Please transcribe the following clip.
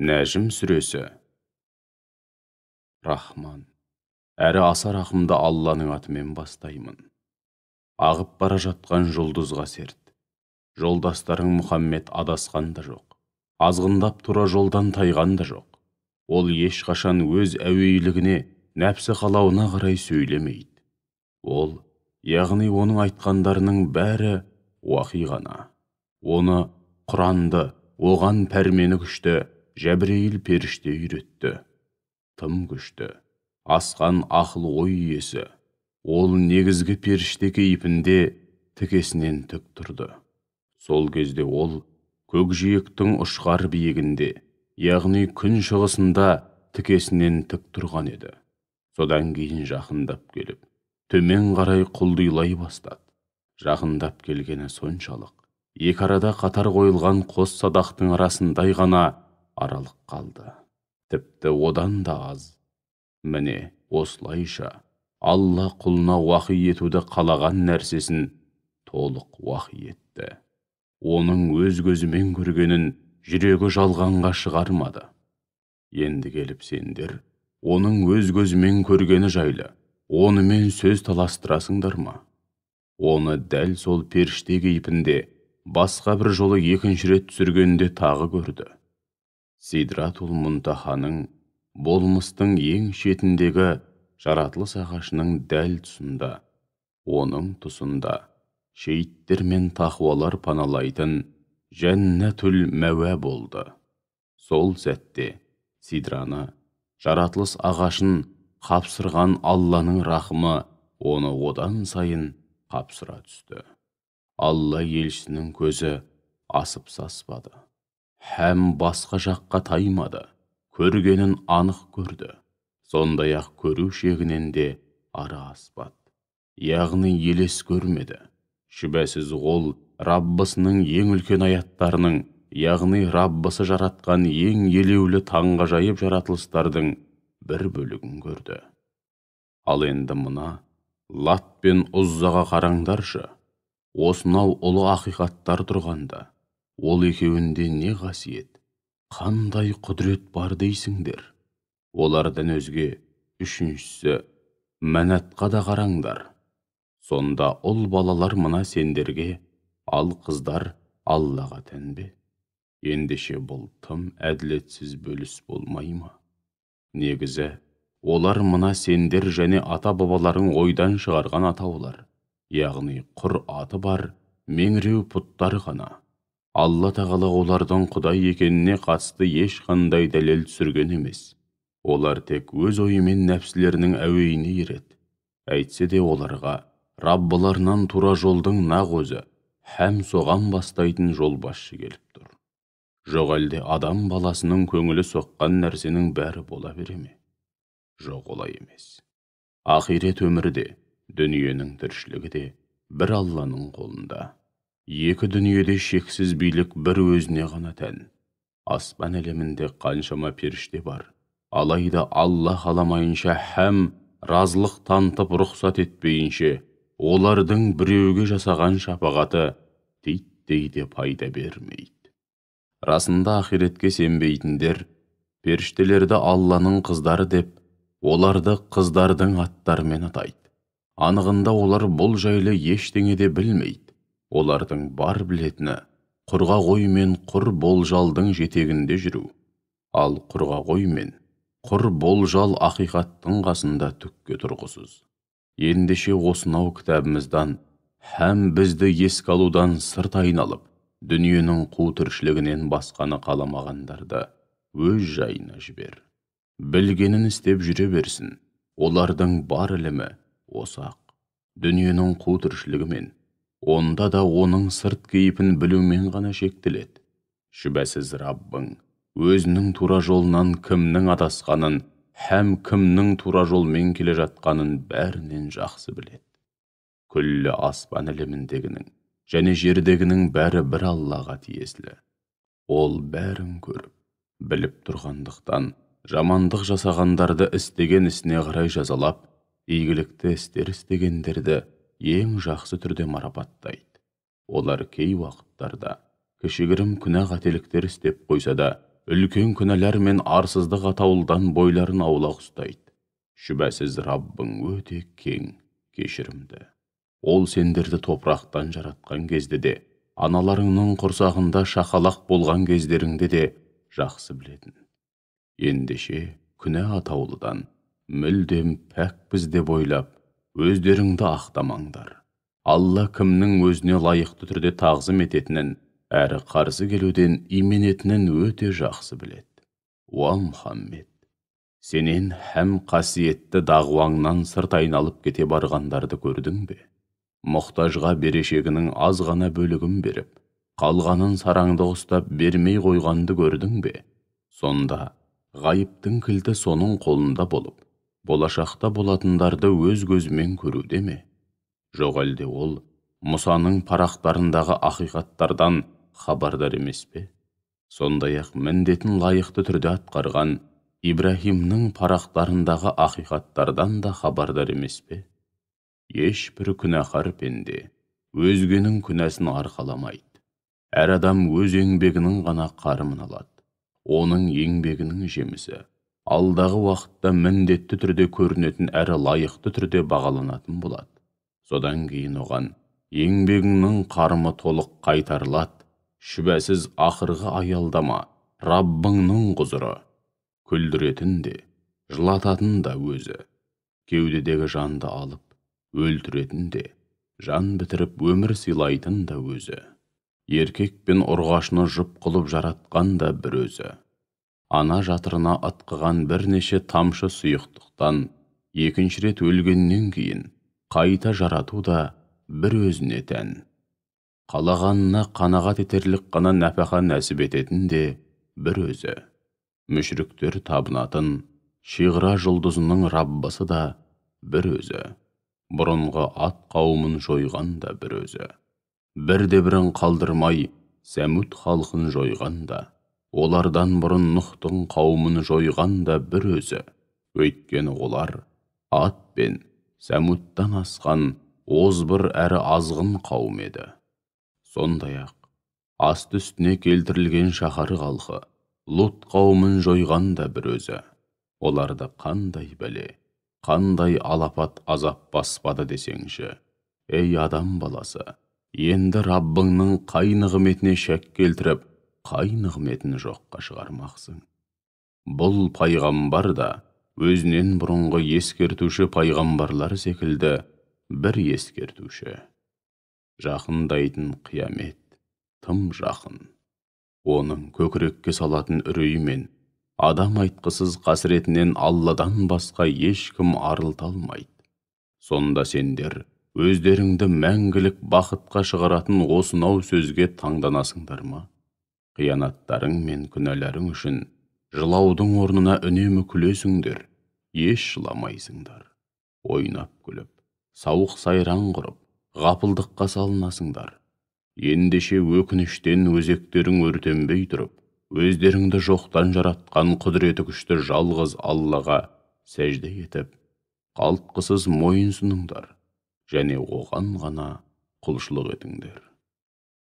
Нәжім сүресі. Рахман. Әрі аса рахымды Алланың атымен бастаймын. Ағып бара жатқан жұлдызға серт. Жолдастарың Мұхаммед адасқан да жоқ. Азғындап тура жолдан тайған да жоқ. Ол ешқашан өз әуейлігіне, нәпсі қалауына қарай сөйлемейді. Ол, яғни оның айтқандарының бәрі уахи ғана. Оны Құранды, оған пәрмені күшті Жәбірейіл періште үйретті. Тым күшті, асқан ақыл ой иесі. Ол негізгі періште кейпінде тікесінен тік тұрды. Сол кезде ол көкжиектің ұшқар биігінде, яғни күн шығысында тікесінен тік тұрған еді. Содан кейін жақындап келіп, төмен қарай құлдилай бастады. Жақындап келгені соншалық, екі арада қатар қойылған қос садақтың арасындай ғана аралық қалды. Тіпті одан да аз. Міне, осылайша Алла құлына уахи етуді қалаған нәрсесін толық уахи етті. Оның өз көзімен көргенін жүрегі жалғанға шығармады. Енді келіп сендер, оның өз көзімен көргені жайлы, онымен сөз таластырасыңдар ма? Оны дәл сол періште кейпінде, басқа бір жолы екінші рет түсіргенде тағы көрді. Сидратул Мұнтаханың, болмыстың ең шетіндегі жаратылыс ағашының дәл тұсында, оның тұсында шейіттер мен тақуалар паналайтын жәннәтул мәуә болды. Сол сәтте Сидраны, жаратылыс ағашын қапсырған Алланың рахымы оны одан сайын қапсыра түсті. Алла елшісінің көзі асып саспады. Һәм басқа жаққа таймады, көргенін анық көрді. Сондай-ақ көру шегінен де ара аспады. Яғни елес көрмеді. Шүбәсіз ол Раббысының ең үлкен аяттарының, яғни Раббысы жаратқан ең елеулі таңғажайып жаратылыстардың бір бөлігін көрді. Ал енді мына Лат пен Ұззаға қараңдаршы. Осынау ұлы ақиқаттар тұрғанда, ол екеуінде не қасиет, қандай құдірет бар дейсіңдер? Олардан өзге үшіншісі Мәнатқа да қараңдар. Сонда ұл балалар мына сендерге, ал қыздар Аллаға тән бе? Ендеше бұл тым әділетсіз бөліс болмай ма? Негізі, олар мына сендер және ата-бабаларың ойдан шығарған атаулар, яғни құр аты бар меңіреу пұттар ғана. Алла тағала олардың Құдай екеніне қатысты ешқандай дәлел түсірген емес. Олар тек өз ойымен нәпсілерінің әуейіне ереді. Әйтсе де оларға Раббыларынан тура жолдың нақ өзі, һәм соған бастайтын жол басшы келіп тұр. Жоқ әлде адам баласының көңілі соққан нәрсенің бәрі бола бере ме? Жоқ, олай емес. Ақирет өмірі де, дүниенің тіршілігі де бір Алланың қолында. Екі дүниеде шексіз билік бір өзіне ғана тән. Аспан әлемінде қаншама періште бар. Алайда Алла қаламайынша һәм разылық танытып рұқсат етпейінше, олардың біреуге жасаған шапағаты титтей де пайда бермейді. Расында ақиретке сенбейтіндер, періштелерді Алланың қыздары деп, оларды қыздардың аттарымен атайды. Анығында олар бұл жайлы ештеңе де білмейді. Олардың бар білетіні құрға қой мен құр болжалдың жетегінде жүру. Ал құрға қой мен құр болжал ақиқаттың қасында түкке тұрғысыз. Ендеше осынау кітабымыздан һәм бізді еске алудан сырт айналып, дүниенің қу тіршілігінен басқаны қаламағандарды өз жайына жібер. Білгенін істеп жүре берсін. Олардың бар ілімі осы-ақ. Дүниенің қу тіршілігімен, онда да оның сырт кейпін білумен ғана шектеледі. Шүбәсіз Раббың өзінің тура жолынан кімнің адасқанын һәм кімнің тура жолмен келе жатқанын бәрінен жақсы біледі. Күллі аспан әлеміндегінің және жердегінің бәрі бір Аллаға тиесілі. Ол бәрін көріп, біліп тұрғандықтан, жамандық жасағандарды істеген ісіне қарай жазалап, игілікті істер істегендерді ең жақсы түрде марапаттайды. Олар кей уақыттарда кішігірім күнә қателіктер істеп қойса да, үлкен күнәлар мен арсыздық атаулдан бойларын аулақ ұстайды. Шүбәсіз Раббың өте кең, кешірімді. Ол сендерді топырақтан жаратқан кезде де, аналарыңның құрсағында шақалақ болған кездеріңде де жақсы білетін. Ендеше күнә атаулыдан мүлдем пәкпіз деп ойлап, өздеріңді ақтамаңдар. Алла кімнің өзіне лайықты түрде тағзым ететінін, әрі қарсы келуден именетінін өте жақсы біледі. Уа Мұхаммед, сенен һәм қасиетті дағуаңнан сырт айналып кете барғандарды көрдің бе? Мұқтажға берешегінің аз ғана бөлігін беріп, қалғанын сараңды ұстап бермей қойғанды көрдің бе? Сонда ғайыптың кілті соның қолында болып, болашақта болатындарды өз көзімен көруде ме? Жоқ әлде ол Мұсаның парақтарындағы ақиқаттардан хабардар емес пе? Сондай-ақ міндетін лайықты түрде атқарған Ибраһимнің парақтарындағы ақиқаттардан да хабардар емес пе? Ешбір күнәһар пенде өзгенің күнәсін арқаламайды. Әр адам өз еңбегінің ғана қарымын алады. Оның еңбегінің жемісі алдағы уақытта міндетті түрде көрінетін әрі лайықты түрде бағаланатын болады. Содан кейін оған еңбегіңнің қарымы толық қайтарылады. Шүбәсіз ақырғы аялдама Раббыңның құзыры. Күлдіретін де, жылататын да өзі. Кеудедегі жанды алып, өлтіретін де, жан бітіріп өмір сыйлайтын да өзі. Еркек пен ұрғашыны жұп қылып жаратқан да бір өзі. Ана жатырына атқыған бірнеше тамшы сұйықтықтан екінші рет өлгеннен кейін қайта жарату да бір өзіне тән. Қалағанына қанағат етерлік қана нәпақа нәсіп ететін де бір өзі. Мүшріктер табынатын Шиғра жұлдызының Раббасы да бір өзі. Бұрынғы ат қауымын жойған да бір өзі. Бірде-бірін қалдырмай Сәмуд халқын жойған да, олардан бұрын Нұхтың қауымын жойған да бір өзі. Өйткені олар ат пен Сәмудтан асқан озбыр әрі азғын қауым еді. Сондай-ақ асты үстіне келтірілген шаһар халқы Лут қауымын жойған да бір өзі. Оларды қандай бәле, қандай алапат азап баспады десеңші. Ей адам баласы, енді Раббыңның қай нығметіне шәк келтіріп, қай нығметін жоққа шығармақсың. Бұл пайғамбар да өзінен бұрынғы ескертуші пайғамбарлар секілді бір ескертуші. Жақындайтын қиямет тым жақын. Оның көкірекке салатын үреймен адам айтқысыз қасіретінен Алладан басқа ешкім арылта алмайды. Сонда сендер өздеріңді мәңгілік бақытқа шығаратын осынау сөзге таңданасыңдар ма? Қиянаттарың мен күнәларың үшін жылаудың орнына үнемі күлесіңдер, еш жыламайсыңдар. Ойнап күліп, сауық сайран құрып, ғапылдыққа салынасыңдар. Ендеше өкініштен өзектерің өртенбей тұрып, өздеріңді жоқтан жаратқан құдіреті күшті жалғыз Аллаға сәжде етіп, қалтқысыз мойынсұныңдар және оған ғана құлшылық етіңдер.